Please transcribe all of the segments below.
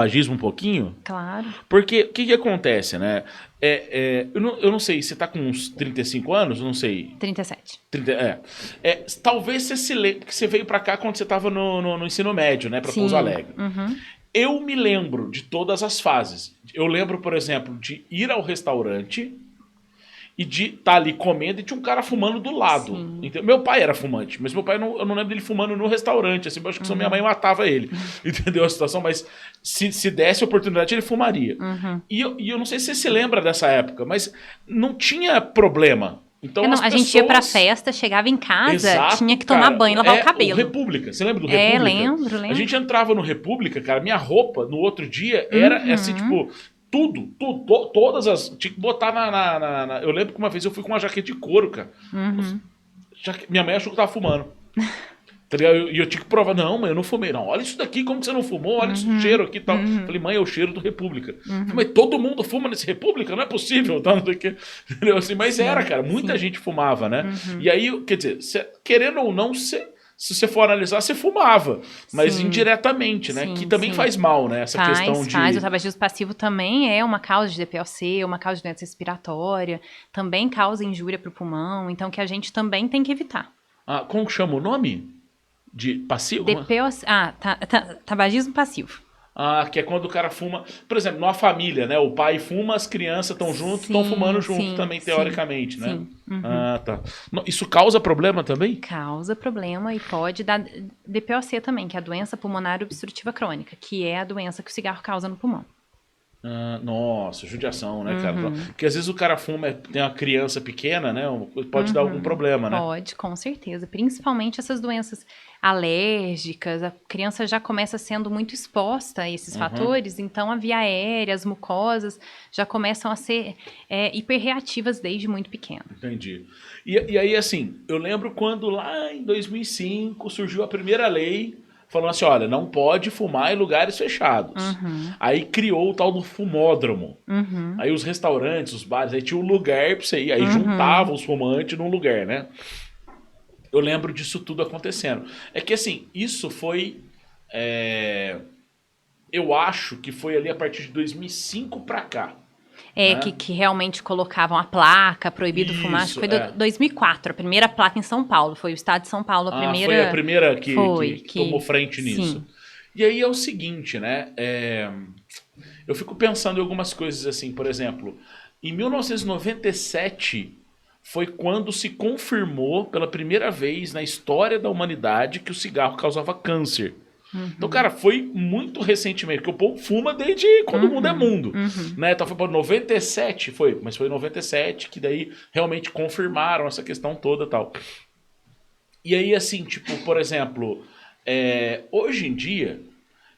tabagismo um pouquinho? Claro. Porque o que acontece, né? Eu não sei, você tá com uns 35 anos? Não sei. 37. 30, talvez você se lembre, porque você veio pra cá quando você tava no ensino médio, né? Pra Pouso Sim. Alegre. Uhum. Eu me lembro de todas as fases. Eu lembro, por exemplo, de ir ao restaurante e de estar ali comendo e tinha um cara fumando do lado. Sim. Entendeu? Meu pai era fumante, mas meu pai eu não lembro dele fumando no restaurante. Assim, eu acho que só minha mãe matava ele. Entendeu a situação? Mas se desse oportunidade, ele fumaria. Uhum. E eu não sei se você se lembra dessa época, mas não tinha problema. Então Não, as a gente ia pra pessoas. festa, chegava em casa, Exato, tinha que tomar cara. banho, lavar o O cabelo. República. Você lembra do República? Lembro. A gente entrava no República, cara, minha roupa no outro dia era assim, tipo, tudo, todas as. Tinha que botar Eu lembro que uma vez eu fui com uma jaqueta de couro, cara. Minha mãe achou que eu tava fumando. Tá ligado? E eu tinha que provar, não, mãe, eu não fumei. Não, olha isso daqui, como que você não fumou? Olha esse cheiro aqui e tal. Falei, mãe, é o cheiro do República. Falei, mas todo mundo fuma nesse República? Não é possível. Tá? Não sei o que. Entendeu? Assim, mas era, cara, muita gente fumava, né? E aí, quer dizer, querendo ou não, se você for analisar, você fumava. Mas indiretamente, né? Que também faz mal, né? Essa questão de... Faz. O tabagismo passivo também é uma causa de DPOC, uma causa de doença respiratória, também causa injúria para o pulmão, então que a gente também tem que evitar. Ah, como que chama o nome? De passivo? DPOC, tabagismo passivo. Ah, que é quando o cara fuma... Por exemplo, numa família, né? O pai fuma, as crianças estão junto, estão fumando junto também, teoricamente, né? Sim. Ah, tá. Isso causa problema também? Causa problema e pode dar DPOC também, que é a doença pulmonar obstrutiva crônica, que é a doença que o cigarro causa no pulmão. Ah, nossa, judiação, né, cara? Porque às vezes o cara fuma, tem uma criança pequena, né? Pode dar algum problema, né? Pode, com certeza. Principalmente essas doenças alérgicas. A criança já começa sendo muito exposta a esses fatores, então a via aérea, as mucosas já começam a ser hiperreativas desde muito pequeno. Entendi. E aí, assim, eu lembro quando lá em 2005 surgiu a primeira lei falando assim, olha, não pode fumar em lugares fechados. Aí criou o tal do fumódromo. Aí os restaurantes, os bares, aí tinha um lugar pra você ir. Aí juntavam os fumantes num lugar, né? Eu lembro disso tudo acontecendo. É que, assim, isso foi... Eu acho que foi ali a partir de 2005 pra cá. Né? Que realmente colocavam a placa, proibido fumar. Acho que foi 2004, a primeira placa em São Paulo. Foi o estado de São Paulo a primeira... Foi a primeira que tomou frente nisso. Sim. E aí é o seguinte, né? Eu fico pensando em algumas coisas assim, por exemplo, em 1997 foi quando se confirmou pela primeira vez na história da humanidade que o cigarro causava câncer. Então, cara, foi muito recentemente, porque o povo fuma desde quando o mundo é mundo. Né? Então foi para 97, mas foi em 97 que daí realmente confirmaram essa questão toda e tal. E aí, assim, tipo, por exemplo, hoje em dia,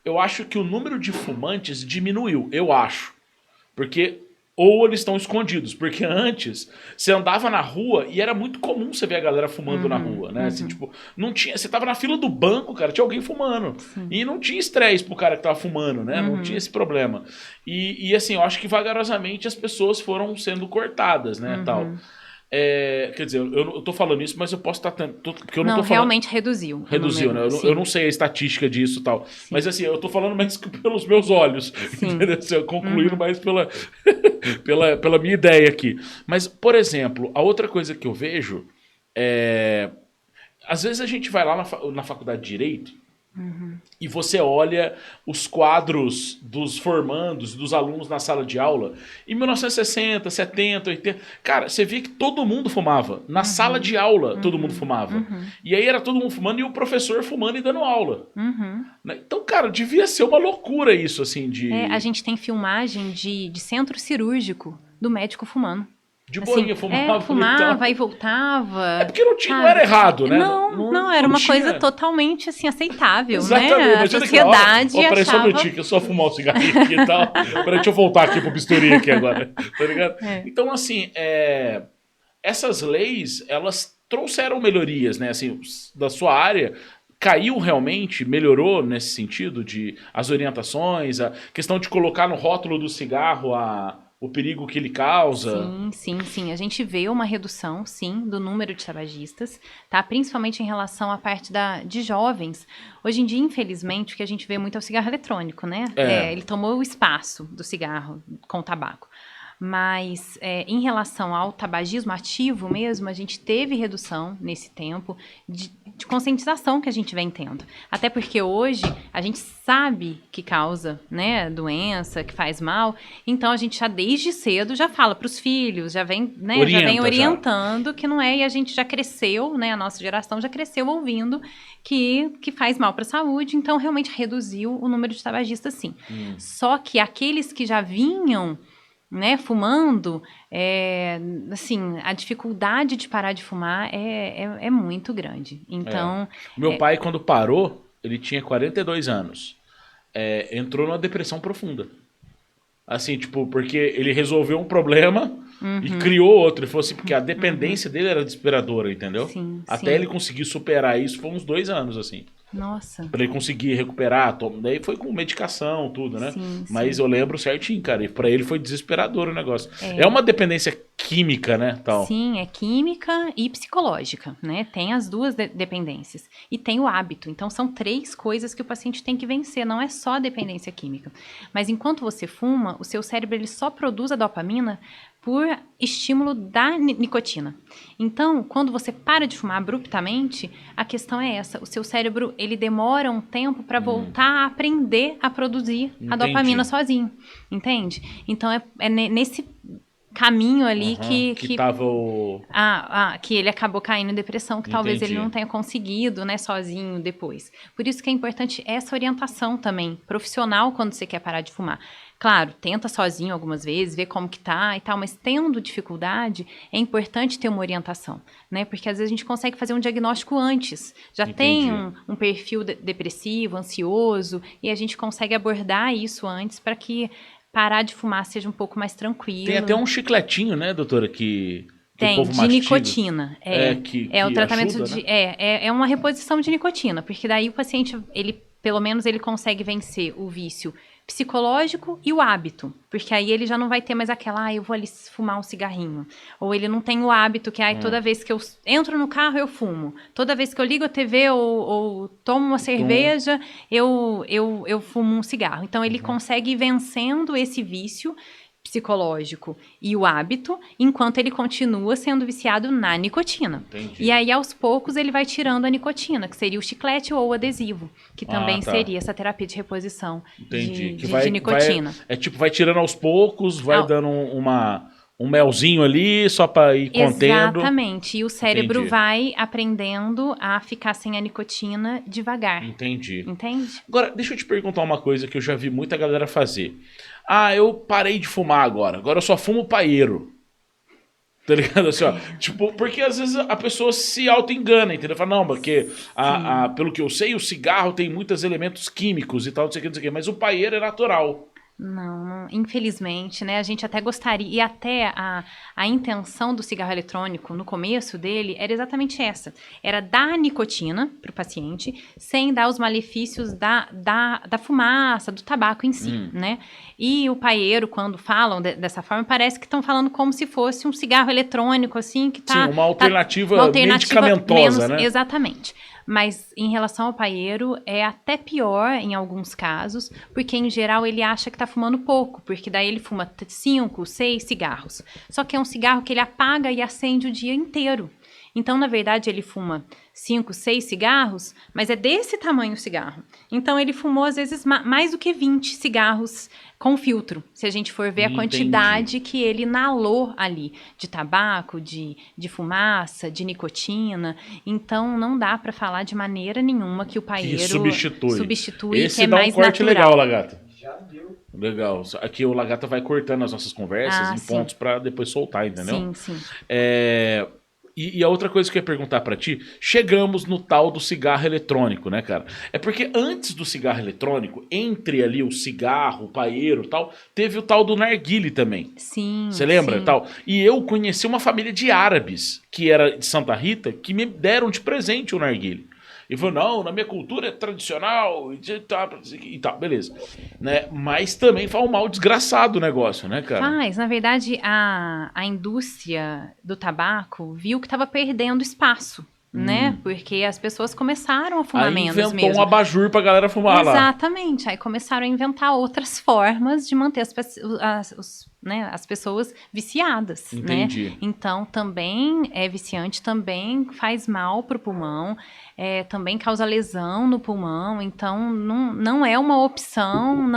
eu acho que o número de fumantes diminuiu, eu acho. Porque... Ou eles estão escondidos, porque antes você andava na rua e era muito comum você ver a galera fumando na rua, né? Assim, tipo, não tinha, você tava na fila do banco, cara, tinha alguém fumando. E não tinha estresse pro cara que tava fumando, né? Não tinha esse problema. E assim, eu acho que vagarosamente as pessoas foram sendo cortadas, né, tal. Quer dizer, eu tô falando isso, mas eu posso estar... Porque eu não tô falando... realmente reduziu. Reduziu, né? Eu não sei a estatística disso e tal. Sim. Mas assim, eu tô falando mais pelos meus olhos. Entendeu? Assim, concluindo mais pela minha ideia aqui. Mas, por exemplo, a outra coisa que eu vejo às vezes a gente vai lá na faculdade de Direito e você olha os quadros dos formandos, dos alunos na sala de aula, em 1960, 70, 80... Cara, você via que todo mundo fumava. Na sala de aula, todo mundo fumava. E aí era todo mundo fumando e o professor fumando e dando aula. Então, cara, devia ser uma loucura isso, assim, de... A gente tem filmagem de centro cirúrgico do médico fumando. De boinha, fumava. Fumava e voltava. É porque não era errado, né? Não era uma coisa totalmente, assim, aceitável, exatamente, né? A sociedade achava... Peraí só um minutinho, que eu só fumar um cigarrinho aqui e tal. Peraí, deixa eu voltar aqui pro bisturi aqui agora. Tá ligado? Então, assim, essas leis, elas trouxeram melhorias, né? Assim, da sua área... Caiu realmente, melhorou nesse sentido de as orientações, a questão de colocar no rótulo do cigarro o perigo que ele causa? Sim. A gente vê uma redução, sim, do número de tabagistas, tá? Principalmente em relação à parte de jovens. Hoje em dia, infelizmente, o que a gente vê muito é o cigarro eletrônico, né? Ele tomou o espaço do cigarro com o tabaco. Mas em relação ao tabagismo ativo mesmo, a gente teve redução nesse tempo de conscientização que a gente vem tendo. Até porque hoje a gente sabe que causa, né, doença, que faz mal. Então a gente já desde cedo já fala para os filhos, já vem orientando que não é, e a gente já cresceu, né, a nossa geração já cresceu ouvindo que faz mal para a saúde. Então realmente reduziu o número de tabagistas, sim. Só que aqueles que já vinham, né, fumando, assim, a dificuldade de parar de fumar é muito grande. Então, meu pai, quando parou, ele tinha 42 anos. Entrou numa depressão profunda. Assim, tipo, porque ele resolveu um problema e criou outro. Ele falou assim, porque a dependência dele era desesperadora, entendeu? Sim, Até ele conseguir superar isso, foi uns 2 anos, assim. Nossa. Pra ele conseguir recuperar. Daí foi com medicação, tudo, né? Sim. Mas eu lembro certinho, cara. E pra ele foi desesperador o negócio. É uma dependência química, né? Tal. Sim, é química e psicológica, né? Tem as duas dependências. E tem o hábito. Então, são 3 coisas que o paciente tem que vencer. Não é só a dependência química. Mas enquanto você fuma, o seu cérebro ele só produz a dopamina por estímulo da nicotina. Então, quando você para de fumar abruptamente, a questão é essa. O seu cérebro, ele demora um tempo para voltar a aprender a produzir a dopamina sozinho. Entende? Então, é nesse caminho ali que tava o... que ele acabou caindo em depressão, que talvez ele não tenha conseguido, né, sozinho depois. Por isso que é importante essa orientação também, profissional, quando você quer parar de fumar. Claro, tenta sozinho algumas vezes, vê como que tá e tal, mas tendo dificuldade, é importante ter uma orientação, né? Porque às vezes a gente consegue fazer um diagnóstico antes. Já tem um perfil depressivo, ansioso, e a gente consegue abordar isso antes para que parar de fumar seja um pouco mais tranquilo. Tem até um chicletinho, né, doutora, que tem, o povo de mastiga. Nicotina. É o tratamento ajuda, de... né? É uma reposição de nicotina, porque daí o paciente, pelo menos ele consegue vencer o vício psicológico e o hábito, porque aí ele já não vai ter mais aquela, eu vou ali fumar um cigarrinho, ou ele não tem o hábito que, toda vez que eu entro no carro eu fumo, toda vez que eu ligo a TV ou tomo uma cerveja, eu fumo um cigarro. Então ele consegue ir vencendo esse vício psicológico e o hábito, enquanto ele continua sendo viciado na nicotina. Entendi. E aí, aos poucos, ele vai tirando a nicotina, que seria o chiclete ou o adesivo, que também seria essa terapia de reposição de nicotina. Vai tirando aos poucos, vai dando um melzinho ali, só para ir contendo. Exatamente. E o cérebro vai aprendendo a ficar sem a nicotina devagar. Entendi. Entende? Agora, deixa eu te perguntar uma coisa que eu já vi muita galera fazer. Eu parei de fumar agora eu só fumo paeiro. Tá ligado? Assim, ó, tipo, porque às vezes a pessoa se auto-engana, entendeu? Fala, não, porque pelo que eu sei, o cigarro tem muitos elementos químicos e tal, não sei o que, mas o paeiro é natural. Não, infelizmente, né? A gente até gostaria, e até a intenção do cigarro eletrônico, no começo dele, era exatamente essa. Era dar nicotina para o paciente, sem dar os malefícios da fumaça, do tabaco em si, né? E o paeiro, quando falam dessa forma, parece que estão falando como se fosse um cigarro eletrônico, assim, que tá... Sim, uma alternativa medicamentosa, né? Exatamente. Mas em relação ao paeiro, é até pior em alguns casos, porque em geral ele acha que está fumando pouco, porque daí ele fuma 5, 6 cigarros. Só que é um cigarro que ele apaga e acende o dia inteiro. Então, na verdade, ele fuma 5, 6 cigarros, mas é desse tamanho o cigarro. Então, ele fumou, às vezes, mais do que 20 cigarros com filtro, se a gente for ver a quantidade que ele inalou ali, de tabaco, de fumaça, de nicotina. Então, não dá para falar de maneira nenhuma que o paeiro substitui Esse que é dá mais um corte natural. legal, Lagata. Já deu. Legal. Aqui o Lagata vai cortando as nossas conversas em pontos para depois soltar, entendeu? Sim. E a outra coisa que eu ia perguntar pra ti, chegamos no tal do cigarro eletrônico, né, cara? É porque antes do cigarro eletrônico, entre ali o cigarro, o paeiro e tal, teve o tal do narguile também. Sim. Você lembra? Tal? E eu conheci uma família de árabes, que era de Santa Rita, que me deram de presente o narguile. E falou, não, na minha cultura é tradicional e tal, beleza. Né? Mas também faz um mal desgraçado o negócio, né, cara? Faz, na verdade, a indústria do tabaco viu que estava perdendo espaço, né? Porque as pessoas começaram a fumar Aí menos inventou mesmo. um abajur pra galera fumar lá. Exatamente. Aí começaram a inventar outras formas de manter as pessoas viciadas, Entendi. né? Então, também é viciante, também faz mal pro pulmão, também causa lesão no pulmão. Então, não é uma opção,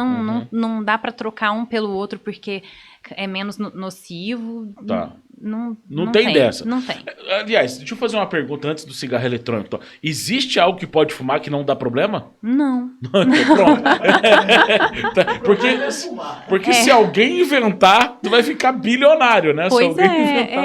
não dá para trocar um pelo outro porque é menos nocivo. Tá. Não tem dessa. Não tem. Aliás, deixa eu fazer uma pergunta antes do cigarro eletrônico. Então, existe algo que pode fumar que não dá problema? Não. Então, pronto. Porque se alguém inventar, tu vai ficar bilionário, né? Pois se alguém inventar,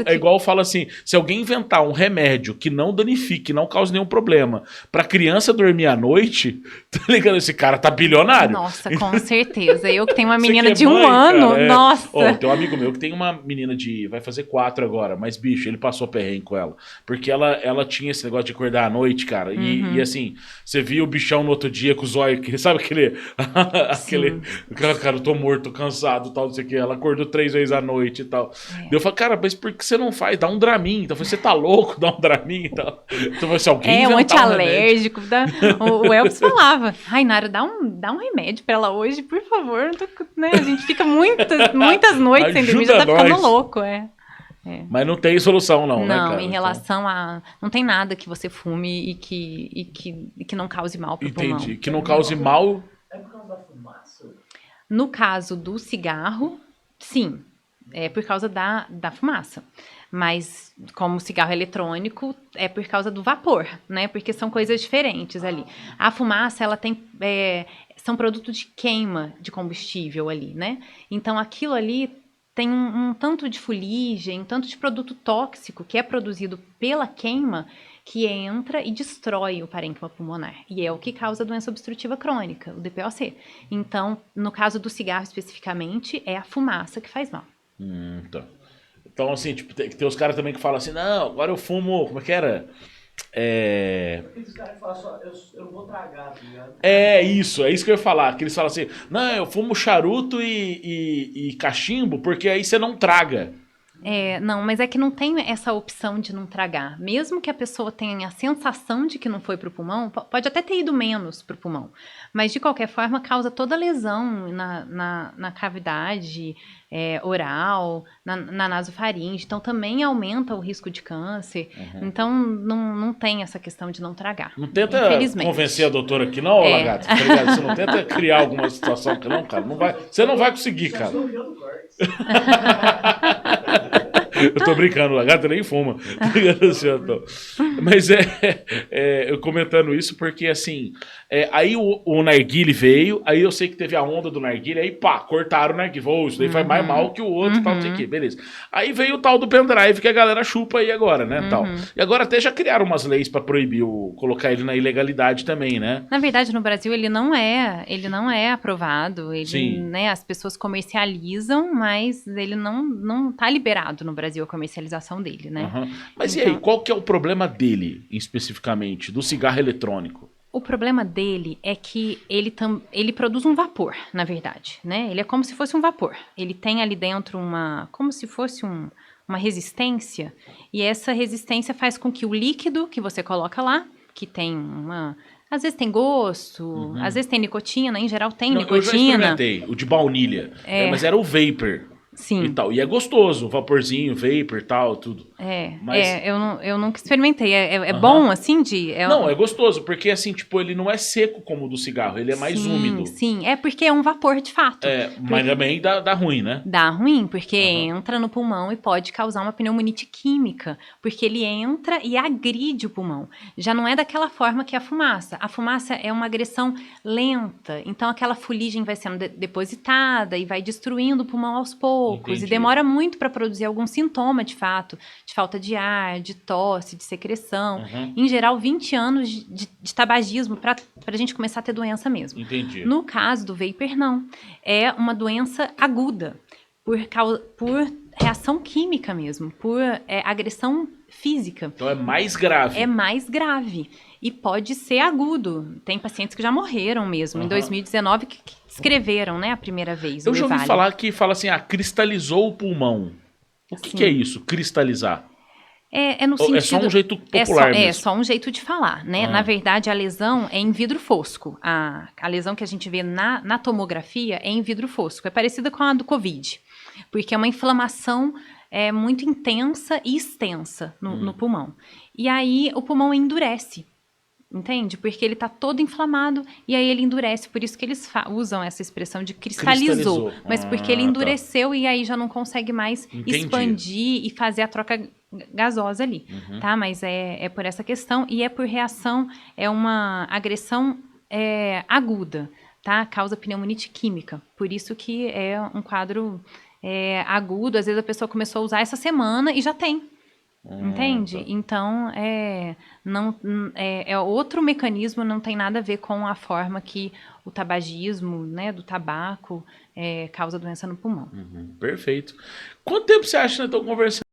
é igual fala assim, se alguém inventar um remédio que não danifique, não cause nenhum problema, pra criança dormir à noite, tá ligado? Esse cara tá bilionário. Nossa, com certeza. Eu que tenho uma Você menina que é de 1 mãe, ano, cara, nossa. Ó, tem um amigo meu que tem uma menina vai fazer 4 agora, mas bicho, ele passou perrengue com ela. Porque ela tinha esse negócio de acordar à noite, cara. E assim, você via o bichão no outro dia com os olhos, sabe aquele cara, eu tô morto, tô cansado, tal, não sei o que. Ela acordou 3 vezes à noite e tal. Eu falei, cara, mas por que você não faz? Dá um Dramin. Então, você tá louco, dá um Dramin e tal. Então, se alguém um inventar antialérgico. O Elvis falava, Rainara, dá um remédio pra ela hoje, por favor. Né? A gente fica muitas noites sem dormir, já tá ficando louco, Mas não tem solução, não, né, cara? Não, em relação a... Não tem nada que você fume e que não cause mal pro pulmão. Entendi. Que não cause mal... É por causa da fumaça? No caso do cigarro, sim. É por causa da fumaça. Mas, como cigarro eletrônico, é por causa do vapor, né? Porque são coisas diferentes ali. A fumaça, ela tem... são produtos de queima de combustível ali, né? Então, aquilo ali tem um tanto de fuligem, um tanto de produto tóxico que é produzido pela queima que entra e destrói o parênquima pulmonar. E é o que causa a doença obstrutiva crônica, o DPOC. Então, no caso do cigarro especificamente, é a fumaça que faz mal. Tá. Então, assim, tipo, tem os caras também que falam assim, não, agora eu fumo, como é que era? Os caras falam só, eu não vou tragar, tá ligado? É isso que eu ia falar. Que eles falam assim, não, eu fumo charuto e cachimbo, porque aí você não traga. Não, mas é que não tem essa opção de não tragar. Mesmo que a pessoa tenha a sensação de que não foi pro pulmão, pode até ter ido menos pro pulmão, mas de qualquer forma causa toda lesão na cavidade oral, na nasofaringe, então também aumenta o risco de câncer. Então não tem essa questão de não tragar. Não tenta convencer a doutora aqui não, Lagarto, tá ligado? Você não tenta criar alguma situação aqui não, cara. Você não vai conseguir, cara. Eu tô brincando, o lagarto nem fuma. Mas eu comentando isso porque, assim, aí o narguile veio, aí eu sei que teve a onda do narguile, aí pá, cortaram o narguile. Isso daí faz mais mal que o outro, tal, não sei o quê, beleza. Aí veio o tal do pendrive que a galera chupa aí agora, né, tal. E agora até já criaram umas leis pra proibir colocar ele na ilegalidade também, né? Na verdade, no Brasil, ele não é aprovado, né, as pessoas comercializam, mas ele não tá liberado no Brasil a comercialização dele, né? Mas então, e aí, qual que é o problema dele, especificamente, do cigarro eletrônico? O problema dele é que ele produz um vapor, na verdade, né? Ele é como se fosse um vapor. Ele tem ali dentro como se fosse uma resistência, e essa resistência faz com que o líquido que você coloca lá, que tem às vezes tem gosto, às vezes tem nicotina, em geral tem nicotina. Eu já experimentei, o de baunilha, mas era o vapor. Sim. E tal. E é gostoso, o vaporzinho, vapor e tal, tudo. Eu nunca experimentei. Bom, assim, Não, é gostoso, porque assim, tipo, ele não é seco como o do cigarro, ele é mais úmido. Sim, é porque é um vapor de fato. Mas também dá ruim, né? Dá ruim, porque entra no pulmão e pode causar uma pneumonite química, porque ele entra e agride o pulmão. Já não é daquela forma que a fumaça. A fumaça é uma agressão lenta, então aquela fuligem vai sendo depositada e vai destruindo o pulmão aos poucos. Entendi. E demora muito para produzir algum sintoma de fato, de falta de ar, de tosse, de secreção. Em geral, 20 anos de tabagismo para a gente começar a ter doença mesmo. Entendi. No caso do vapor, não. É uma doença aguda, por reação química mesmo, por agressão física. Então é mais grave. É mais grave. E pode ser agudo. Tem pacientes que já morreram mesmo. Em 2019 que escreveram, né, a primeira vez. Eu já ouvi EVALI. falar que fala assim, cristalizou o pulmão. O que é isso, cristalizar? É no Ou sentido... é só um jeito popular mesmo? É só um jeito de falar, né? Na verdade, a lesão é em vidro fosco. A lesão que a gente vê na tomografia é em vidro fosco. É parecida com a do Covid. Porque é uma inflamação muito intensa e extensa no pulmão. E aí, o pulmão endurece. Entende? Porque ele está todo inflamado e aí ele endurece. Por isso que eles usam essa expressão de cristalizou. Mas porque ele endureceu e aí já não consegue mais expandir e fazer a troca gasosa ali. Tá? Mas é por essa questão e é por reação, é uma agressão aguda, tá? Causa pneumonite química. Por isso que é um quadro agudo. Às vezes a pessoa começou a usar essa semana e já tem. Entende? Então, é outro mecanismo, não tem nada a ver com a forma que o tabagismo, né, do tabaco, causa doença no pulmão. Perfeito. Quanto tempo você acha que nós estamos conversando?